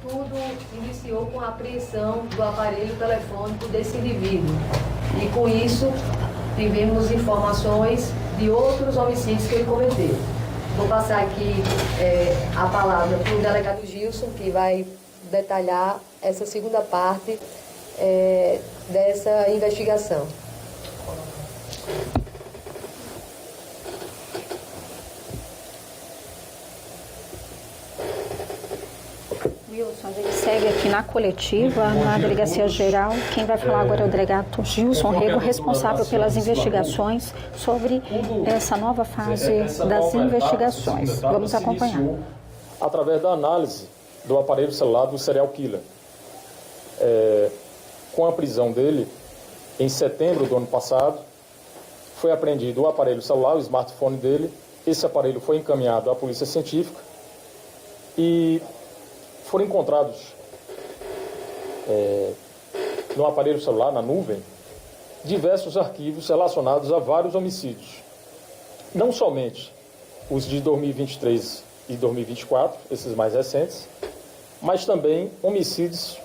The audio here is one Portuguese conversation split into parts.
Tudo iniciou com a apreensão do aparelho telefônico desse indivíduo. E com isso, tivemos informações de outros homicídios que ele cometeu. Vou passar aqui a palavra para o delegado Gilson, que vai detalhar essa segunda parte dessa investigação. Wilson, a gente segue aqui na coletiva, na Delegacia Geral. Quem vai falar agora é o delegado Gilson Rego, responsável pelas investigações sobre essa nova fase das investigações. Vamos acompanhar. Através da análise do aparelho celular do serial killer. Com a prisão dele, em setembro do ano passado, foi apreendido o aparelho celular, o smartphone dele. Esse aparelho foi encaminhado à Polícia Científica e foram encontrados no aparelho celular, na nuvem, diversos arquivos relacionados a vários homicídios. Não somente os de 2023 e 2024, esses mais recentes, mas também homicídios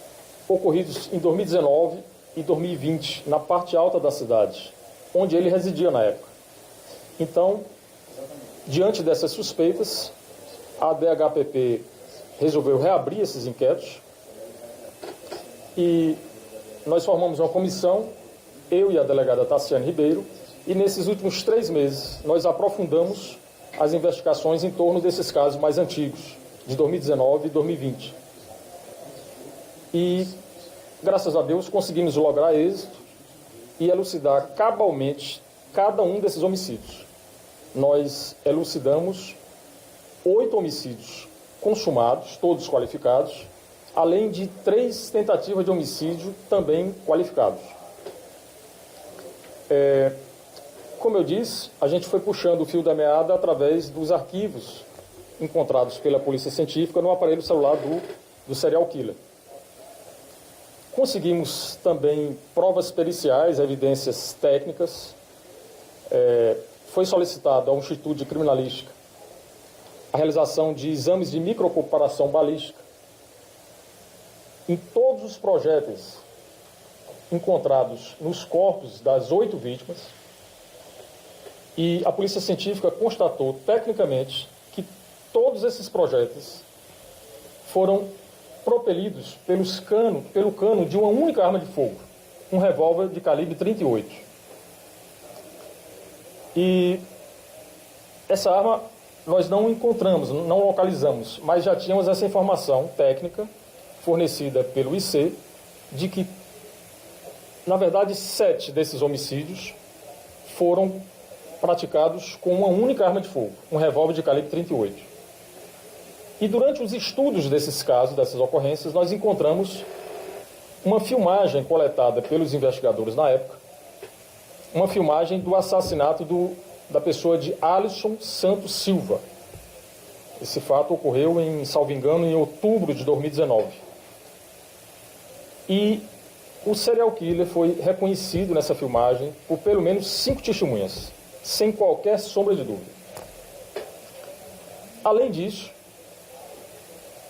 ocorridos em 2019 e 2020, na parte alta da cidade, onde ele residia na época. Então, diante dessas suspeitas, a DHPP resolveu reabrir esses inquéritos e nós formamos uma comissão, eu e a delegada Tassiane Ribeiro, e nesses últimos 3 meses nós aprofundamos as investigações em torno desses casos mais antigos, de 2019 e 2020. E, graças a Deus, conseguimos lograr êxito e elucidar cabalmente cada um desses homicídios. Nós elucidamos 8 homicídios consumados, todos qualificados, além de 3 tentativas de homicídio também qualificados. Como eu disse, a gente foi puxando o fio da meada através dos arquivos encontrados pela Polícia Científica no aparelho celular do serial killer. Conseguimos também provas periciais, evidências técnicas. Foi solicitado ao Instituto de Criminalística a realização de exames de microcomparação balística em todos os projéteis encontrados nos corpos das 8 vítimas, e a Polícia Científica constatou tecnicamente que todos esses projéteis foram propelidos pelo cano de uma única arma de fogo, um revólver de calibre 38. E essa arma nós não encontramos, não localizamos, mas já tínhamos essa informação técnica fornecida pelo IC de que, na verdade, 7 desses homicídios foram praticados com uma única arma de fogo, um revólver de calibre 38. E durante os estudos desses casos, dessas ocorrências, nós encontramos uma filmagem coletada pelos investigadores na época, uma filmagem do assassinato da pessoa de Alisson Santos Silva. Esse fato ocorreu, salvo engano, em outubro de 2019. E o serial killer foi reconhecido nessa filmagem por pelo menos 5 testemunhas, sem qualquer sombra de dúvida. Além disso,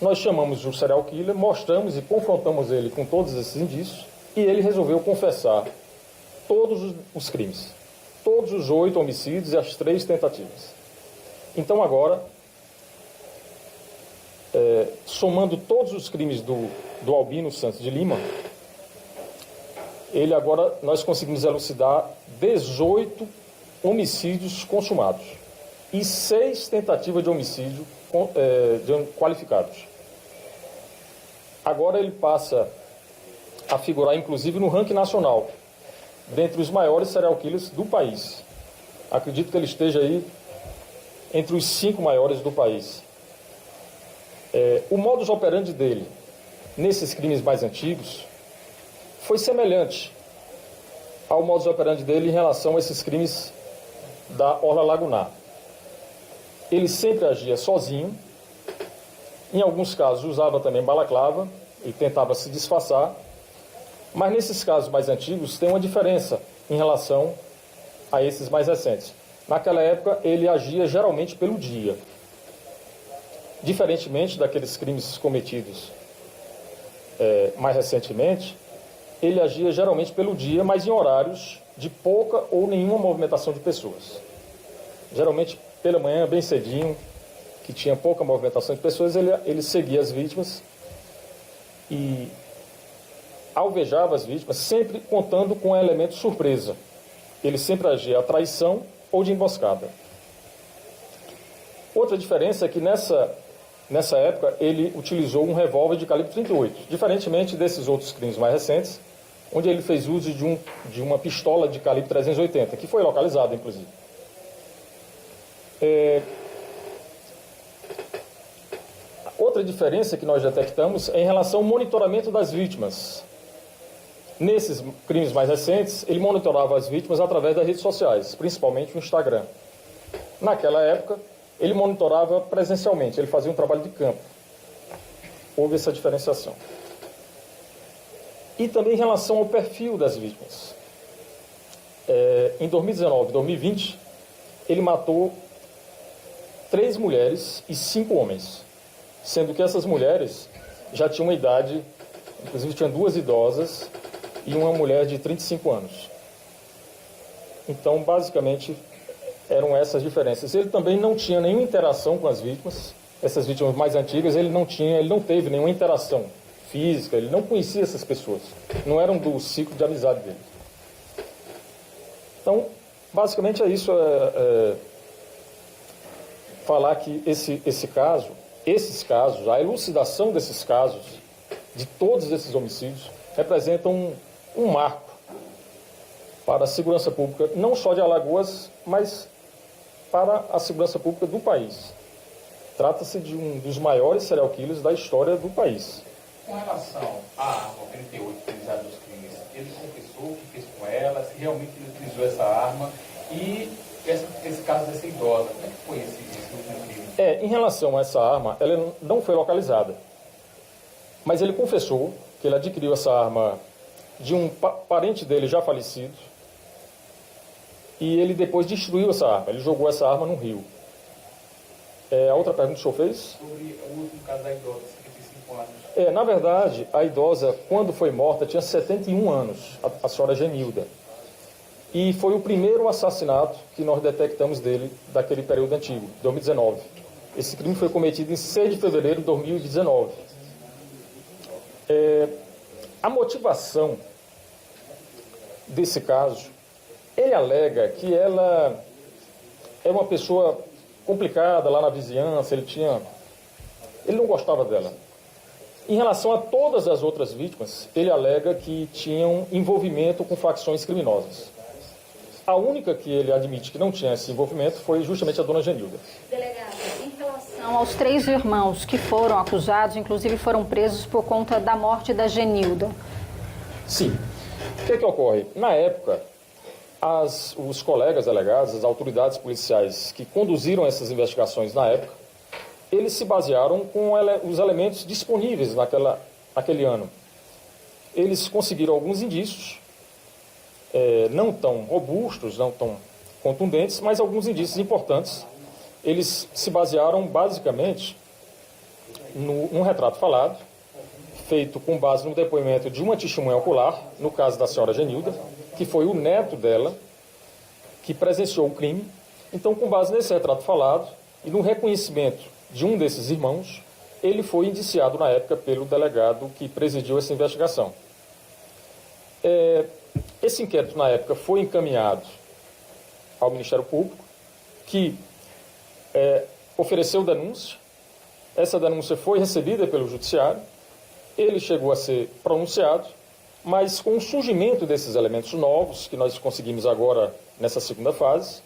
nós chamamos o serial killer, mostramos e confrontamos ele com todos esses indícios, e ele resolveu confessar todos os crimes, todos os 8 homicídios e as 3 tentativas. Então agora, somando todos os crimes do Albino Santos de Lima, nós conseguimos elucidar 18 homicídios consumados e 6 tentativas de homicídio qualificados. Agora ele passa a figurar, inclusive, no ranking nacional, dentre os maiores serial killers do país. Acredito que ele esteja aí entre os 5 maiores do país. O modus operandi dele, nesses crimes mais antigos, foi semelhante ao modus operandi dele em relação a esses crimes da Orla Lagunar. Ele sempre agia sozinho, em alguns casos usava também balaclava e tentava se disfarçar, mas nesses casos mais antigos tem uma diferença em relação a esses mais recentes. Naquela época ele agia geralmente pelo dia. Diferentemente daqueles crimes cometidos mais recentemente, ele agia geralmente pelo dia, mas em horários de pouca ou nenhuma movimentação de pessoas. Geralmente pela manhã, bem cedinho, que tinha pouca movimentação de pessoas, ele seguia as vítimas e alvejava as vítimas, sempre contando com um elemento surpresa. Ele sempre agia à traição ou de emboscada. Outra diferença é que nessa época ele utilizou um revólver de calibre 38, diferentemente desses outros crimes mais recentes, onde ele fez uso de uma pistola de calibre 380, que foi localizada, inclusive. Outra diferença que nós detectamos é em relação ao monitoramento das vítimas. Nesses crimes mais recentes, ele monitorava as vítimas através das redes sociais, principalmente o Instagram. Naquela época, ele monitorava presencialmente, ele fazia um trabalho de campo. Houve essa diferenciação. E também em relação ao perfil das vítimas. Em 2019 e 2020, ele matou 3 mulheres e 5 homens, sendo que essas mulheres já tinham uma idade, inclusive tinha 2 idosas e uma mulher de 35 anos. Então, basicamente, eram essas diferenças. Ele também não tinha nenhuma interação com as vítimas, essas vítimas mais antigas, ele não teve nenhuma interação física, ele não conhecia essas pessoas, não eram do ciclo de amizade dele. Então, basicamente é isso, falar que esses casos, a elucidação desses casos, de todos esses homicídios, representam um marco para a segurança pública, não só de Alagoas, mas para a segurança pública do país. Trata-se de um dos maiores serial killers da história do país. Com relação à arma 38 utilizada nos crimes, ele confessou o que fez com ela, se realmente ele utilizou essa arma e esse caso dessa idosa, como é que foi esse último crime? Em relação a essa arma, ela não foi localizada, mas ele confessou que ele adquiriu essa arma de um parente dele já falecido e ele depois destruiu essa arma, ele jogou essa arma no rio. A outra pergunta que o senhor fez? Sobre o último caso da idosa, 55 anos. Na verdade, a idosa, quando foi morta, tinha 71 anos, a senhora Genilda. E foi o primeiro assassinato que nós detectamos dele, daquele período antigo, 2019. Esse crime foi cometido em 6 de fevereiro de 2019. A motivação desse caso, ele alega que ela é uma pessoa complicada lá na vizinhança, ele não gostava dela. Em relação a todas as outras vítimas, ele alega que tinham envolvimento com facções criminosas. A única que ele admite que não tinha esse envolvimento foi justamente a dona Genilda. Delegada, em relação aos 3 irmãos que foram acusados, inclusive foram presos por conta da morte da Genilda. Sim. O que ocorre? Na época, os colegas delegados, as autoridades policiais que conduziram essas investigações na época, eles se basearam com os elementos disponíveis naquele ano. Eles conseguiram alguns indícios, não tão robustos, não tão contundentes, mas alguns indícios importantes. Eles se basearam basicamente num retrato falado, feito com base no depoimento de uma testemunha ocular, no caso da senhora Genilda, que foi o neto dela, que presenciou o crime. Então, com base nesse retrato falado e no reconhecimento de um desses irmãos, ele foi indiciado na época pelo delegado que presidiu essa investigação. Esse inquérito, na época, foi encaminhado ao Ministério Público, que ofereceu denúncia. Essa denúncia foi recebida pelo Judiciário, ele chegou a ser pronunciado, mas com o surgimento desses elementos novos, que nós conseguimos agora nessa segunda fase,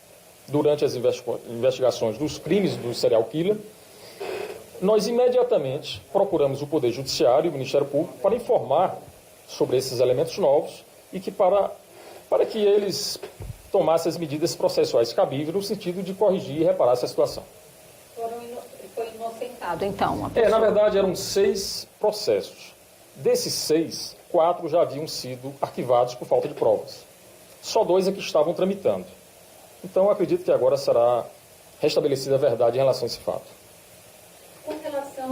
durante as investigações dos crimes do serial killer, nós imediatamente procuramos o Poder Judiciário e o Ministério Público para informar sobre esses elementos novos e que para que eles tomassem as medidas processuais cabíveis no sentido de corrigir e reparar essa situação. Foi inocentado, então? Na verdade, eram 6 processos. Desses 6, 4 já haviam sido arquivados por falta de provas. Só 2 é que estavam tramitando. Então, acredito que agora será restabelecida a verdade em relação a esse fato. Com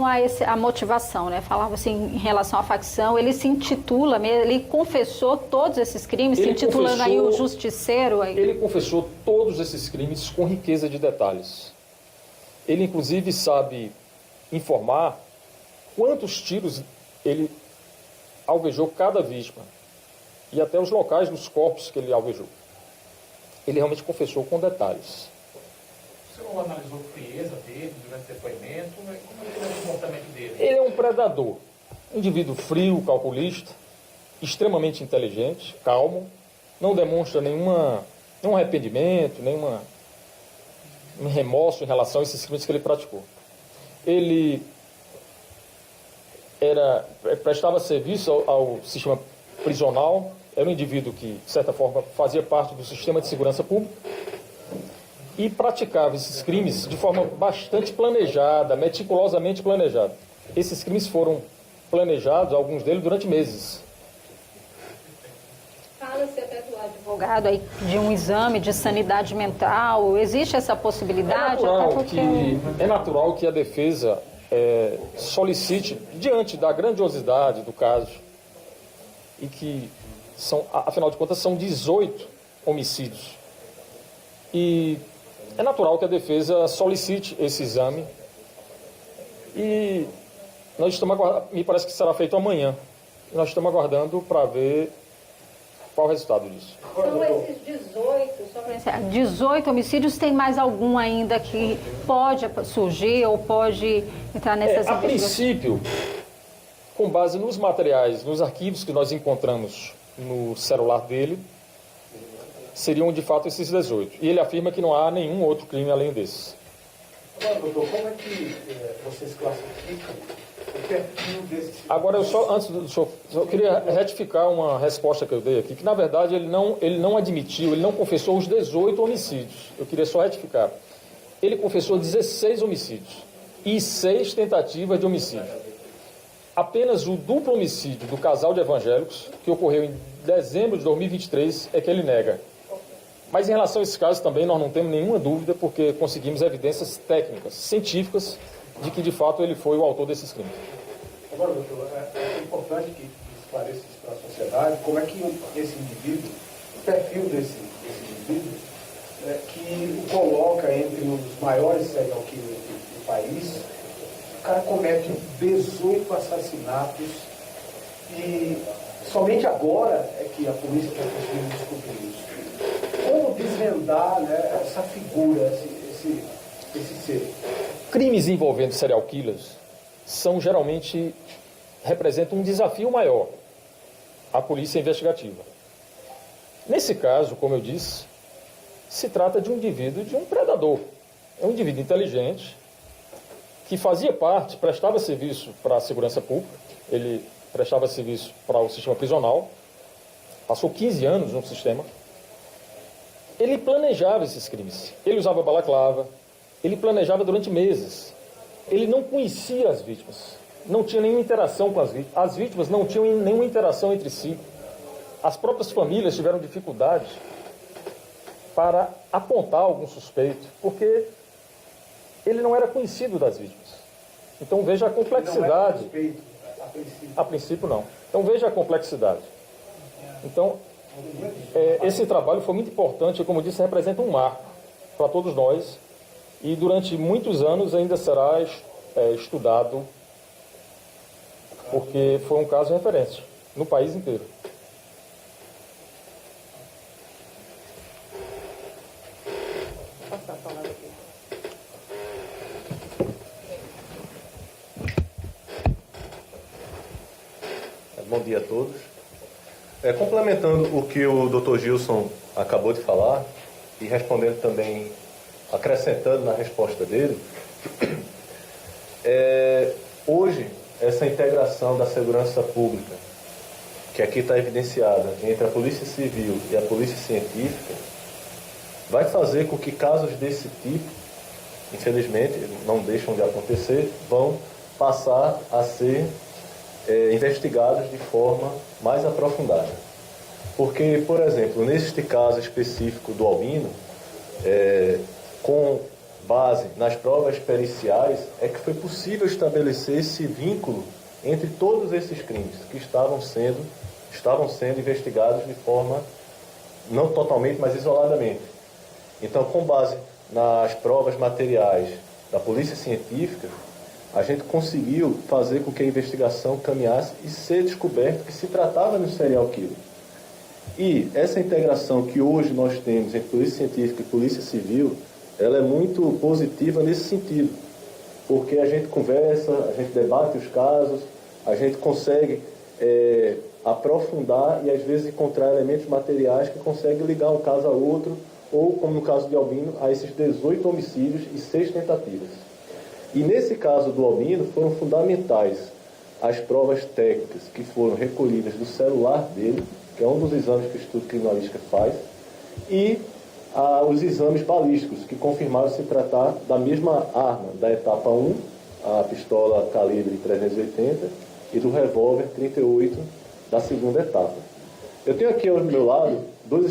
a motivação, né? Falava assim em relação à facção, ele se intitula, ele confessou todos esses crimes, se intitulando aí o justiceiro. Aí. Ele confessou todos esses crimes com riqueza de detalhes. Ele, inclusive, sabe informar quantos tiros ele alvejou cada vítima e até os locais dos corpos que ele alvejou. Ele realmente confessou com detalhes. O senhor analisou a frieza dele durante o depoimento? Como é o comportamento dele? Ele é um predador, um indivíduo frio, calculista, extremamente inteligente, calmo, não demonstra nenhum arrependimento, nenhum remorso em relação a esses crimes que ele praticou. Ele prestava serviço ao sistema prisional, era um indivíduo que, de certa forma, fazia parte do sistema de segurança pública e praticava esses crimes de forma bastante planejada, meticulosamente planejada. Esses crimes foram planejados, alguns deles, durante meses. Fala-se até do advogado aí de um exame de sanidade mental. Existe essa possibilidade? É natural que a defesa solicite, diante da grandiosidade do caso, e que, afinal de contas, são 18 homicídios. E é natural que a defesa solicite esse exame. E nós estamos aguardando, me parece que será feito amanhã. Nós estamos aguardando para ver qual o resultado disso. São esses 18, só para encerrar, 18 homicídios, tem mais algum ainda que pode surgir ou pode entrar nessas A investigações? princípio, com base nos materiais, nos arquivos que nós encontramos no celular dele, seriam de fato esses 18. E ele afirma que não há nenhum outro crime além desses. Agora, doutor, como é que vocês classificam o perfil desse... Agora, eu queria retificar uma resposta que eu dei aqui, que na verdade ele não admitiu, ele não confessou os 18 homicídios. Eu queria só retificar. Ele confessou 16 homicídios e 6 tentativas de homicídio. Apenas o duplo homicídio do casal de evangélicos, que ocorreu em dezembro de 2023, é que ele nega. Mas em relação a esse caso também nós não temos nenhuma dúvida, porque conseguimos evidências técnicas, científicas, de que de fato ele foi o autor desses crimes. Agora, doutor, é importante que esclareça isso para a sociedade, como é que esse indivíduo, o perfil desse indivíduo, que o coloca entre um dos maiores serial killers do país. O cara comete 18 assassinatos e somente agora é que a polícia está conseguindo descobrir isso. Como desvendar, né, essa figura, esse ser? Crimes envolvendo serial killers representam um desafio maior à polícia investigativa. Nesse caso, como eu disse, se trata de um indivíduo, de um predador. É um indivíduo inteligente, que fazia parte, prestava serviço para a segurança pública, ele prestava serviço para o sistema prisional, passou 15 anos no sistema. Ele planejava esses crimes. Ele usava balaclava, ele planejava durante meses. Ele não conhecia as vítimas, não tinha nenhuma interação com as vítimas. As vítimas não tinham nenhuma interação entre si. As próprias famílias tiveram dificuldade para apontar algum suspeito, porque ele não era conhecido das vítimas. Então veja a complexidade. Suspeito, a princípio não. Então veja a complexidade. Então, esse trabalho foi muito importante, e como eu disse, representa um marco para todos nós, e durante muitos anos ainda será estudado, porque foi um caso de referência no país inteiro. Bom dia a todos. Complementando o que o Dr. Gilson acabou de falar e respondendo também, acrescentando na resposta dele, hoje essa integração da segurança pública, que aqui está evidenciada entre a Polícia Civil e a Polícia Científica, vai fazer com que casos desse tipo, infelizmente, não deixam de acontecer, vão passar a ser investigados de forma mais aprofundada. Porque, por exemplo, neste caso específico do Albino, com base nas provas periciais é que foi possível estabelecer esse vínculo entre todos esses crimes que estavam sendo investigados de forma não totalmente, mas isoladamente. Então, com base nas provas materiais da polícia científica, a gente conseguiu fazer com que a investigação caminhasse e ser descoberto que se tratava de um serial killer. E essa integração que hoje nós temos entre polícia científica e polícia civil, ela é muito positiva nesse sentido, porque a gente conversa, a gente debate os casos, a gente consegue aprofundar e às vezes encontrar elementos materiais que conseguem ligar um caso a outro, ou, como no caso de Albino, a esses 18 homicídios e 6 tentativas. E nesse caso do Albino foram fundamentais as provas técnicas que foram recolhidas do celular dele, que é um dos exames que o Instituto Criminalística faz, e os exames balísticos, que confirmaram se tratar da mesma arma da etapa 1, a pistola calibre 380, e do revólver 38 da segunda etapa. Eu tenho aqui ao meu lado dois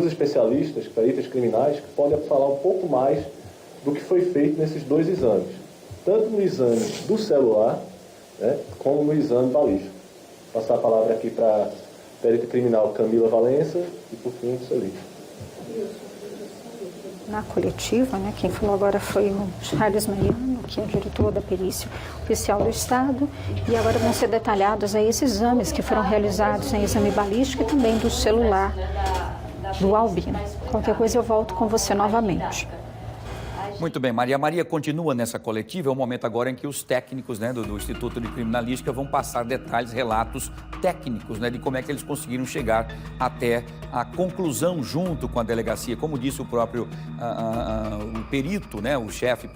especialistas, peritas criminais, que podem falar um pouco mais do que foi feito nesses dois exames, tanto no exame do celular, né, como no exame balístico. Vou passar a palavra aqui para a perita criminal Camila Valença e, por fim, o Celito. Na coletiva, né, quem falou agora foi o Charles Mariano, que é o diretor da perícia oficial do Estado, e agora vão ser detalhados aí esses exames que foram realizados, né, exame balístico e também do celular do Albino. Qualquer coisa eu volto com você novamente. Muito bem, Maria. Maria continua nessa coletiva. É o momento agora em que os técnicos, né, do Instituto de Criminalística vão passar detalhes, relatos técnicos, né, de como é que eles conseguiram chegar até a conclusão junto com a delegacia. Como disse o próprio o perito, né, o chefe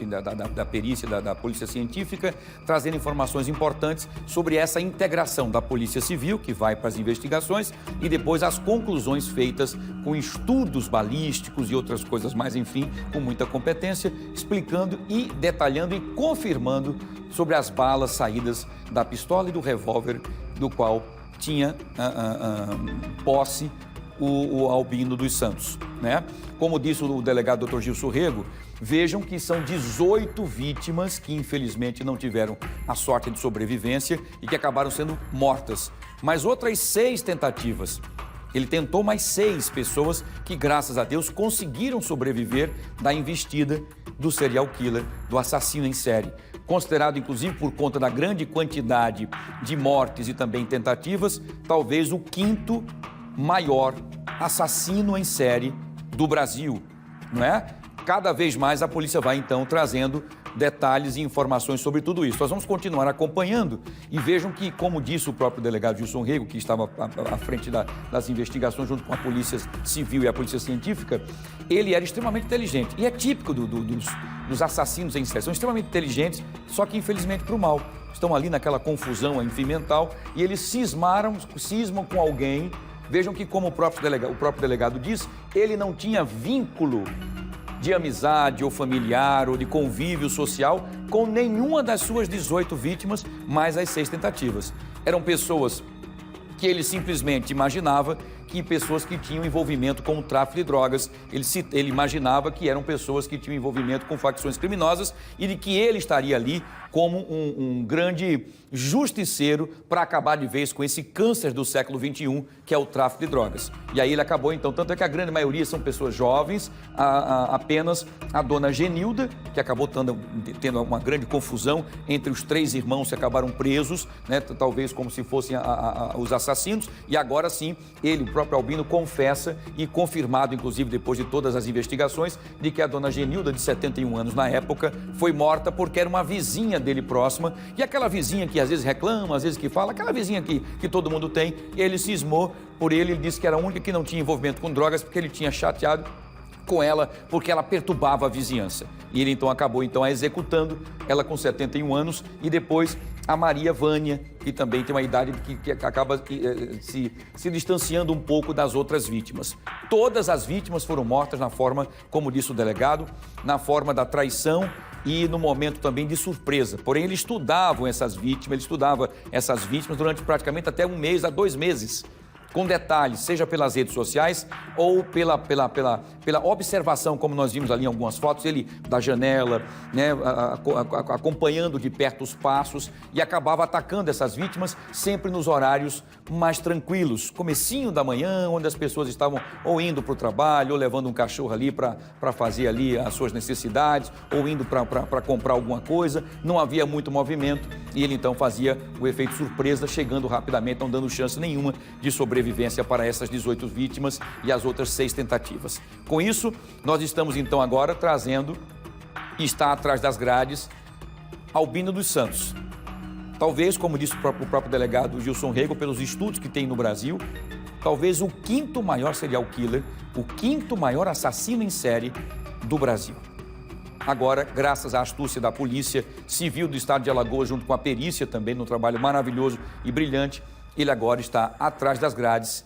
da perícia da Polícia Científica, trazendo informações importantes sobre essa integração da Polícia Civil, que vai para as investigações, e depois as conclusões feitas com estudos balísticos e outras coisas mais, enfim, com muita competência, explicando e detalhando e confirmando sobre as balas saídas da pistola e do revólver do qual tinha posse o Albino dos Santos, né? Como disse o delegado Dr. Gilson Rego, vejam que são 18 vítimas que infelizmente não tiveram a sorte de sobrevivência e que acabaram sendo mortas, mas outras 6 tentativas. Ele tentou mais 6 pessoas que, graças a Deus, conseguiram sobreviver da investida do serial killer, do assassino em série. Considerado, inclusive, por conta da grande quantidade de mortes e também tentativas, talvez o 5º maior assassino em série do Brasil, não é? Cada vez mais a polícia vai, então, trazendo detalhes e informações sobre tudo isso. Nós vamos continuar acompanhando e vejam que, como disse o próprio delegado Gilson Rego, que estava à frente das investigações junto com a Polícia Civil e a Polícia Científica, ele era extremamente inteligente. E é típico dos assassinos em série. São extremamente inteligentes, só que infelizmente para o mal. Estão ali naquela confusão, enfim, mental, e eles cismam com alguém. Vejam que, como o próprio delegado diz, ele não tinha vínculo de amizade ou familiar ou de convívio social com nenhuma das suas 18 vítimas, mais as 6 tentativas. Eram pessoas que ele simplesmente imaginava que pessoas que tinham envolvimento com o tráfico de drogas, ele imaginava que eram pessoas que tinham envolvimento com facções criminosas e de que ele estaria ali como um grande justiceiro para acabar de vez com esse câncer do século XXI, que é o tráfico de drogas. E aí ele acabou, então, tanto é que a grande maioria são pessoas jovens, apenas a dona Genilda, que acabou tendo uma grande confusão entre os 3 irmãos que acabaram presos, né, talvez como se fossem os assassinos, e agora sim, ele, o próprio Albino, confessa e confirmado, inclusive, depois de todas as investigações, de que a dona Genilda, de 71 anos na época, foi morta porque era uma vizinha dele próxima, e aquela vizinha que às vezes reclama, às vezes que fala, aquela vizinha que todo mundo tem, e ele cismou por ele disse que era a única que não tinha envolvimento com drogas, porque ele tinha chateado com ela, porque ela perturbava a vizinhança. E ele então acabou a executando, ela com 71 anos, e depois a Maria Vânia, que também tem uma idade que acaba se distanciando um pouco das outras vítimas. Todas as vítimas foram mortas na forma, como disse o delegado, na forma da traição e no momento também de surpresa. Porém, ele estudava essas vítimas durante praticamente até 1 mês a 2 meses. com detalhes, seja pelas redes sociais ou pela observação, como nós vimos ali em algumas fotos, ele da janela, né, acompanhando de perto os passos e acabava atacando essas vítimas sempre nos horários mais tranquilos, comecinho da manhã, onde as pessoas estavam ou indo para o trabalho, ou levando um cachorro ali para fazer ali as suas necessidades, ou indo para comprar alguma coisa, não havia muito movimento e ele então fazia o efeito surpresa, chegando rapidamente, não dando chance nenhuma de sobrevivência para essas 18 vítimas e as outras 6 tentativas. Com isso, nós estamos então agora trazendo, e está atrás das grades, Albino dos Santos. Talvez, como disse o próprio delegado Gilson Rego, pelos estudos que tem no Brasil, talvez o 5º maior serial killer, o 5º maior assassino em série do Brasil. Agora, graças à astúcia da Polícia Civil do Estado de Alagoas, junto com a perícia também, num trabalho maravilhoso e brilhante, ele agora está atrás das grades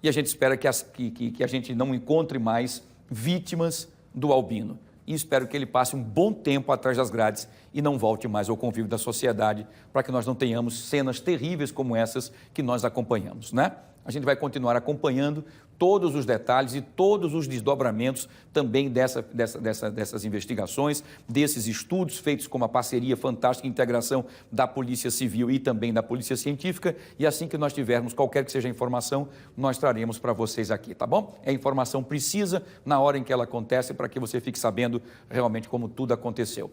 e a gente espera que a gente não encontre mais vítimas do Albino. E espero que ele passe um bom tempo atrás das grades e não volte mais ao convívio da sociedade, para que nós não tenhamos cenas terríveis como essas que nós acompanhamos, né? A gente vai continuar acompanhando todos os detalhes e todos os desdobramentos também dessas investigações, desses estudos feitos com uma parceria fantástica, integração da Polícia Civil e também da Polícia Científica, e assim que nós tivermos qualquer que seja a informação, nós traremos para vocês aqui, tá bom? É informação precisa na hora em que ela acontece, para que você fique sabendo realmente como tudo aconteceu.